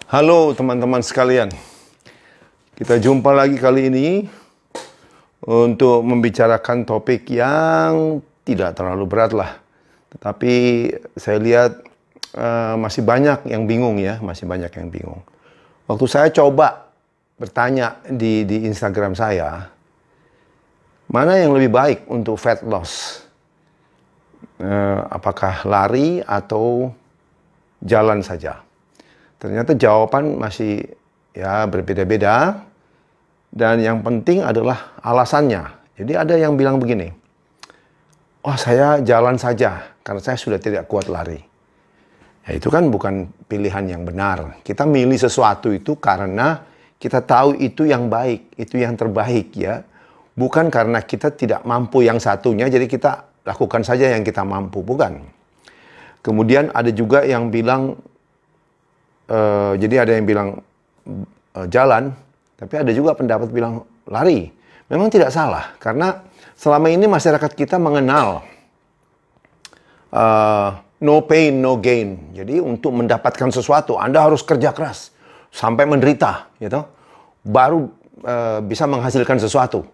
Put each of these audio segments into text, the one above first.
Halo teman-teman sekalian, kita jumpa lagi kali ini untuk membicarakan topik yang tidak terlalu berat lah. Tetapi saya lihat masih banyak yang bingung ya, masih banyak yang bingung. Waktu saya coba bertanya di Instagram saya, mana yang lebih baik untuk fat loss? Apakah lari atau jalan saja? Ternyata jawaban masih ya berbeda-beda, dan yang penting adalah alasannya. Jadi ada yang bilang begini, "Oh, saya jalan saja karena saya sudah tidak kuat lari." Ya, itu kan bukan pilihan yang benar. Kita milih sesuatu itu karena kita tahu itu yang baik, itu yang terbaik ya. Bukan karena kita tidak mampu yang satunya, jadi kita lakukan saja yang kita mampu, bukan. Kemudian ada juga yang bilang, jadi ada yang bilang jalan, tapi ada juga pendapat bilang lari. Memang tidak salah, karena selama ini masyarakat kita mengenal no pain, no gain. Jadi untuk mendapatkan sesuatu, Anda harus kerja keras sampai menderita, gitu, baru bisa menghasilkan sesuatu,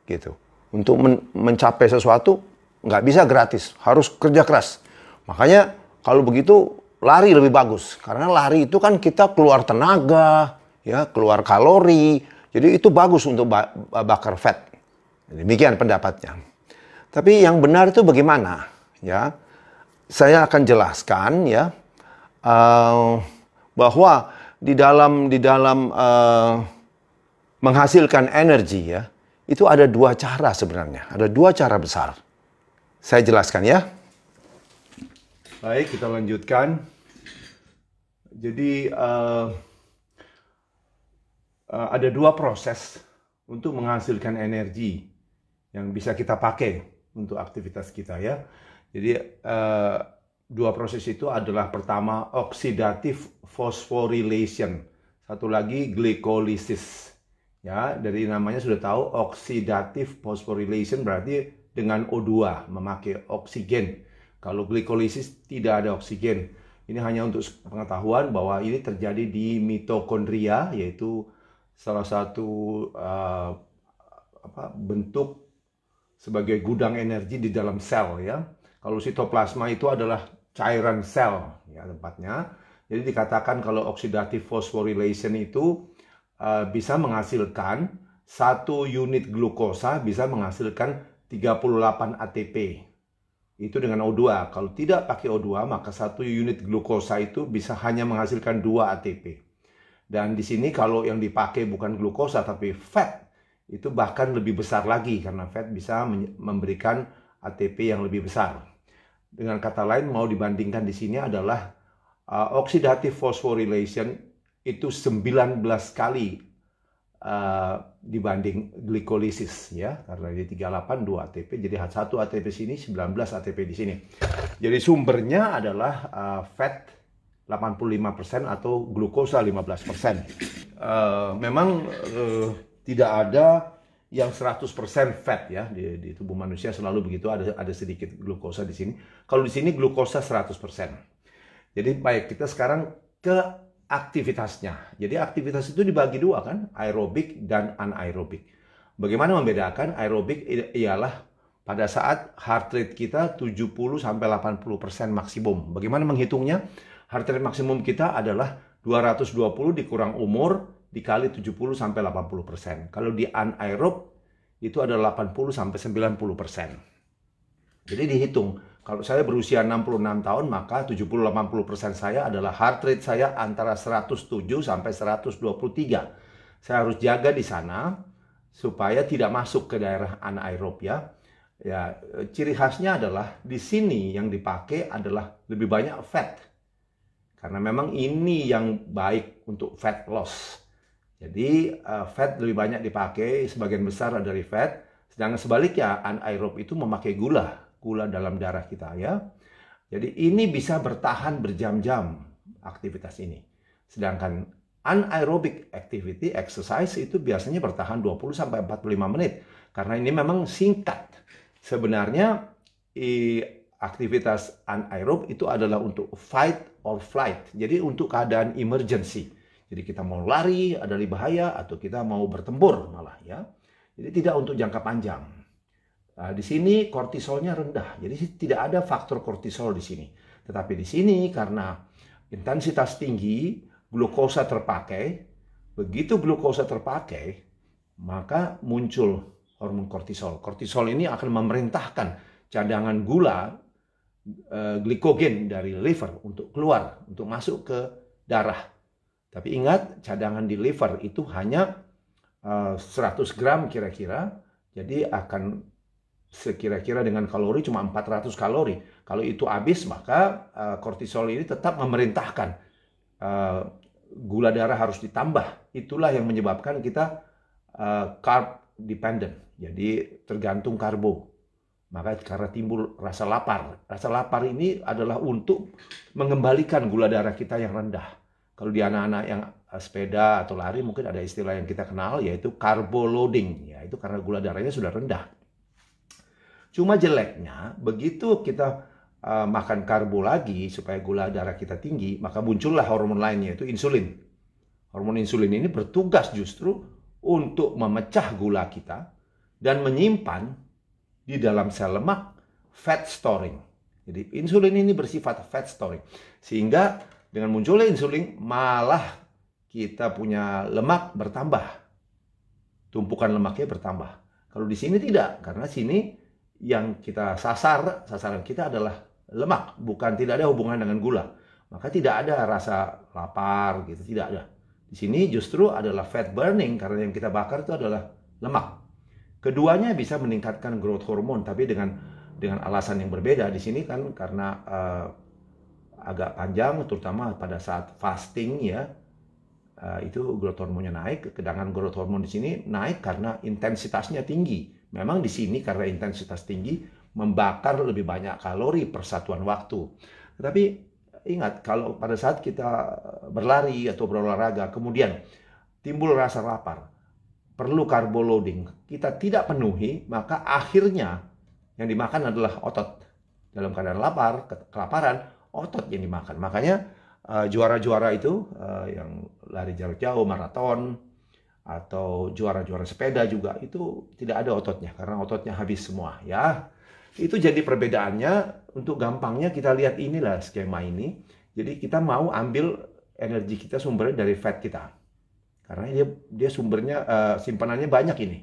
gitu. Untuk mencapai sesuatu nggak bisa gratis, harus kerja keras. Makanya kalau begitu lari lebih bagus, karena lari itu kan kita keluar tenaga, ya, keluar kalori, jadi itu bagus untuk bakar fat. Demikian pendapatnya. Tapi yang benar itu bagaimana? Ya, saya akan jelaskan ya, bahwa di dalam menghasilkan energi ya, itu ada dua cara sebenarnya, ada dua cara besar. Saya jelaskan ya. Baik, kita lanjutkan. Jadi ada dua proses untuk menghasilkan energi yang bisa kita pakai untuk aktivitas kita ya. Jadi dua proses itu adalah pertama oxidative phosphorylation, satu lagi glycolysis. Ya, dari namanya sudah tahu oxidative phosphorylation berarti dengan O2, memakai oksigen. Kalau glycolysis tidak ada oksigen. Ini hanya untuk pengetahuan bahwa ini terjadi di mitokondria, yaitu salah satu bentuk sebagai gudang energi di dalam sel ya. Kalau sitoplasma itu adalah cairan sel ya tempatnya. Jadi dikatakan kalau oxidative phosphorylation itu bisa menghasilkan 1 unit glukosa bisa menghasilkan 38 ATP. Itu dengan O2. Kalau tidak pakai O2, maka 1 unit glukosa itu bisa hanya menghasilkan 2 ATP. Dan di sini kalau yang dipakai bukan glukosa tapi fat, itu bahkan lebih besar lagi karena fat bisa memberikan ATP yang lebih besar. Dengan kata lain, mau dibandingkan di sini adalah oxidative phosphorylation itu 19 kali dibanding glikolisis ya, karena ini 38 2 ATP, jadi 1 ATP sini 19 ATP di sini. Jadi sumbernya adalah fat 85% atau glukosa 15%. Memang tidak ada yang 100% fat ya, di tubuh manusia selalu begitu, ada sedikit glukosa di sini. Kalau di sini glukosa 100%. Jadi baik, kita sekarang ke aktivitasnya. Jadi aktivitas itu dibagi dua kan, aerobik dan anaerobik. Bagaimana membedakan? Aerobik ialah pada saat heart rate kita 70-80% maksimum. Bagaimana menghitungnya? Heart rate maksimum kita adalah 220 dikurang umur dikali 70-80%. Kalau di anaerob itu adalah 80-90%. Jadi dihitung. Kalau saya berusia 66 tahun, maka 70-80% saya adalah heart rate saya antara 107 sampai 123. Saya harus jaga di sana supaya tidak masuk ke daerah anaerob ya. Ya, ciri khasnya adalah di sini yang dipakai adalah lebih banyak fat. Karena memang ini yang baik untuk fat loss. Jadi fat lebih banyak dipakai, sebagian besar dari fat. Sedangkan sebaliknya anaerob itu memakai gula dalam darah kita ya. Jadi ini bisa bertahan berjam-jam aktivitas ini. Sedangkan anaerobic activity, exercise itu biasanya bertahan 20-45 menit. Karena ini memang singkat. Sebenarnya aktivitas anaerob itu adalah untuk fight or flight. Jadi untuk keadaan emergency. Jadi kita mau lari ada lebih bahaya atau kita mau bertempur malah ya. Jadi tidak untuk jangka panjang. Nah, di sini kortisolnya rendah. Jadi tidak ada faktor kortisol di sini. Tetapi di sini karena intensitas tinggi, glukosa terpakai. Begitu glukosa terpakai, maka muncul hormon kortisol. Kortisol ini akan memerintahkan cadangan gula glikogen dari liver untuk keluar, untuk masuk ke darah. Tapi ingat, cadangan di liver itu hanya 100 gram kira-kira, jadi akan sekira-kira dengan kalori cuma 400 kalori. Kalau itu habis, maka kortisol ini tetap memerintahkan gula darah harus ditambah. Itulah yang menyebabkan kita carb dependent, jadi tergantung karbo. Maka karena timbul rasa lapar. Rasa lapar ini adalah untuk mengembalikan gula darah kita yang rendah. Kalau di anak-anak yang sepeda atau lari mungkin ada istilah yang kita kenal yaitu carbo loading. Ya, itu karena gula darahnya sudah rendah. Cuma jeleknya begitu kita makan karbo lagi supaya gula darah kita tinggi, maka muncullah hormon lainnya yaitu insulin. Hormon insulin ini bertugas justru untuk memecah gula kita dan menyimpan di dalam sel lemak fat storing. Jadi insulin ini bersifat fat storing. Sehingga dengan munculnya insulin malah kita punya lemak bertambah. Tumpukan lemaknya bertambah. Kalau di sini tidak, karena sini yang kita sasaran kita adalah lemak, bukan tidak ada hubungan dengan gula. Maka tidak ada rasa lapar gitu, tidak ada. Di sini justru adalah fat burning karena yang kita bakar itu adalah lemak. Keduanya bisa meningkatkan growth hormone tapi dengan alasan yang berbeda. Di sini kan karena agak panjang terutama pada saat fasting ya. Itu growth hormonnya naik, kedangan growth hormone di sini naik karena intensitasnya tinggi. Memang di sini karena intensitas tinggi membakar lebih banyak kalori per satuan waktu. Tetapi ingat kalau pada saat kita berlari atau berolahraga kemudian timbul rasa lapar, perlu carbo loading, kita tidak penuhi, maka akhirnya yang dimakan adalah otot. Dalam keadaan lapar, kelaparan, otot yang dimakan. Makanya juara-juara itu yang lari jarak jauh, maraton, atau juara-juara sepeda juga itu tidak ada ototnya karena ototnya habis semua ya. Itu jadi perbedaannya. Untuk gampangnya kita lihat inilah skema ini. Jadi kita mau ambil energi kita sumbernya dari fat kita. Karena dia sumbernya simpanannya banyak ini.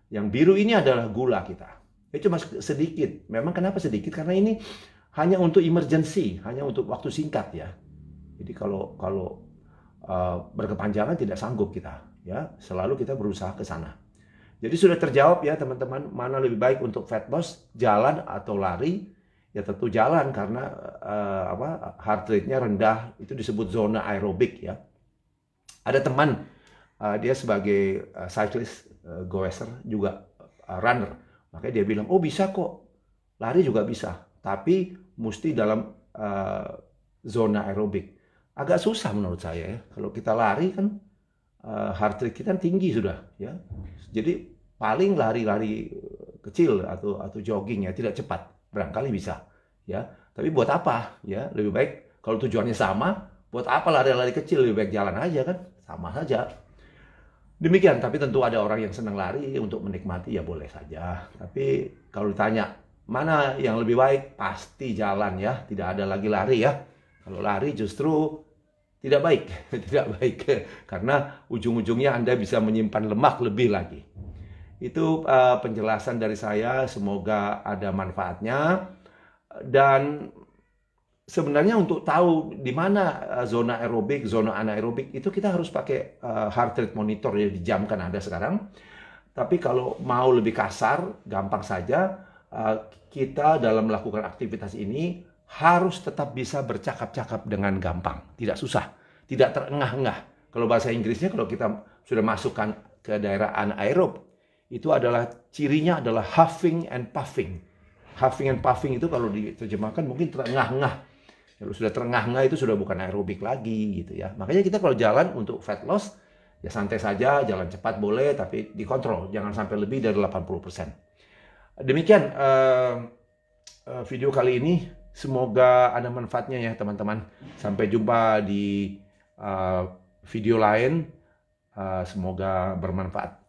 Yang biru ini adalah gula kita. Ya cuma sedikit. Memang kenapa sedikit? Karena ini hanya untuk emergency, hanya untuk waktu singkat ya. Jadi kalau berkepanjangan tidak sanggup kita, ya selalu kita berusaha ke sana. Jadi sudah terjawab ya teman-teman, mana lebih baik untuk fat loss, jalan atau lari? Ya tentu jalan karena heart rate-nya rendah, itu disebut zona aerobik ya. Ada teman dia sebagai cyclist, goeser juga runner, makanya dia bilang oh bisa kok, lari juga bisa, tapi mesti dalam zona aerobik. Agak susah menurut saya ya. Kalau kita lari kan heart rate kita tinggi sudah ya. Jadi paling lari-lari kecil atau jogging ya, tidak cepat. Barangkali bisa ya. Tapi buat apa ya? Lebih baik kalau tujuannya sama, buat apa lari-lari kecil, lebih baik jalan aja kan? Sama saja. Demikian, tapi tentu ada orang yang senang lari untuk menikmati ya boleh saja. Tapi kalau ditanya mana yang lebih baik, pasti jalan ya, tidak ada lagi lari ya. Kalau lari justru tidak baik, tidak baik karena ujung-ujungnya Anda bisa menyimpan lemak lebih lagi. Itu penjelasan dari saya, semoga ada manfaatnya. Dan sebenarnya untuk tahu di mana zona aerobik, zona anaerobik itu kita harus pakai heart rate monitor ya, di jam kan ada sekarang. Tapi kalau mau lebih kasar, gampang saja, kita dalam melakukan aktivitas ini harus tetap bisa bercakap-cakap dengan gampang, tidak susah, tidak terengah-engah. Kalau bahasa Inggrisnya, kalau kita sudah masukkan ke daerah anaerob, itu adalah cirinya adalah huffing and puffing. Huffing and puffing itu kalau diterjemahkan mungkin terengah-engah. Kalau sudah terengah-engah itu sudah bukan aerobik lagi gitu ya. Makanya kita kalau jalan untuk fat loss, ya santai saja, jalan cepat boleh, tapi dikontrol, jangan sampai lebih dari 80%. Demikian video kali ini. Semoga ada manfaatnya ya teman-teman. Sampai jumpa di video lain. Semoga bermanfaat.